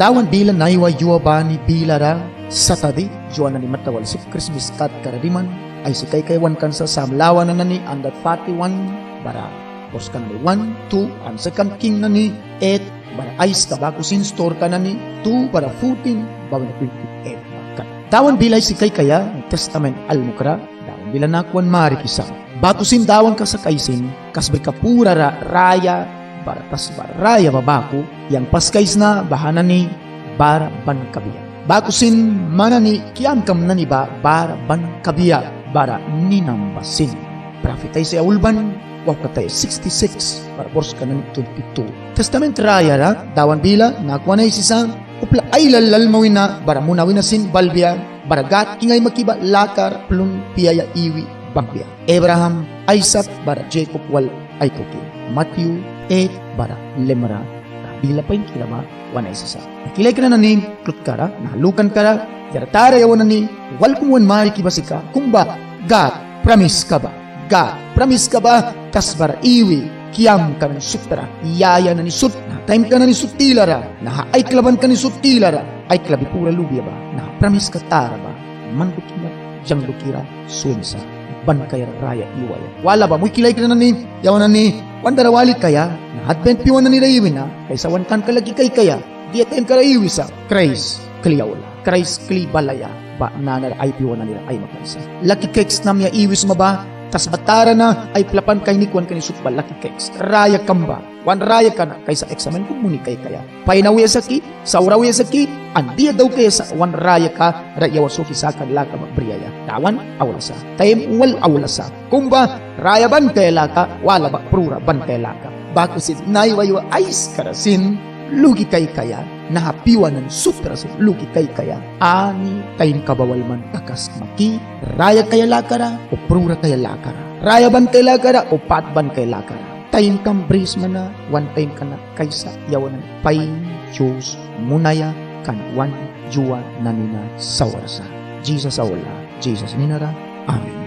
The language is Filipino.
dawan bila naiwa yuwa bani bilara satadi juan na ni matawal si Christmas kat karadiman ay si kay kaywan kan sa samlawan na nani andat 41 bara bos kan 1 2 ang second king na ni 8 bara ice tabako sin store ka na ni 2 bara 14 bawa na 28 kan dawan bilay si kay kaya testament almukra dawan bila nakwan marikisa bato sin dawan ka sa kaisin kasbay kapura raya bara tas bara raya babako yang paskays na bahana ni bara ban kabiya bato sin mana ni kiam kam na ni ba bara ban kabiya bara ninambasin profetay sa ulban wakatay 66 para bors ka ng 22 testament raya ra dawan bila nakuha na isisang upla ay lalal mawin na bara munawin na sin balbia bara gat ingay makiba lakar plun piyaya iwi bangbiya Abraham Isaac bara Jacob wal ay tuki Matthew 8 bara lemra bila pa yung kilama wana isisa nakilay ka na nanin klut kara nahalukan kara yaratara yawan na ni wal kumuan marikibasika kumba God promise ka ba God promise ka ba kasbar iwi kiam ka ng sutra yaya na ni sut na time ka na ni sutilara na ay klaban ka ni sutilara ay klabi pura lubya ba na promise ka tara ba mandukira jang dukira suwensa ban kaya raya iwaya wala ba muy kilay ka na ni yawan na ni wandarawali kaya na advent piwan na ni raiwin na kaysa wantan ka lagi kay kaya di time ka raiwi sa Christ kliyawla Christ klibalaya ba nanar ay piwan na nila ay makansa laki keks namya iwis maba tas batara na ay plapan kay ni kuan kani sutbal laki keks raya kamba wan raya kana kaysa examen kung muni kay kaya painawi saki saurawi saki andiya daw kaya sa wan raya ka raya wasuki sa kan laka magbriyaya tawan awlasa tayem wal awlasa kumba raya ban kay laka wala ba prura ban kay laka bakusit naiwayo ais karasin lugi kay kaya nahapiwan ng sutra sa lugi kay kaya ani kain kabawal man takas maki raya kaya lakara o prura kaya lakara raya ban kay lakara o pat ban kay lakara tayin kam bris man na one time ka na kaysa yawan ng pain Diyos munaya kan one juwa na nina sawarsa Jesus awala Jesus ninara amen.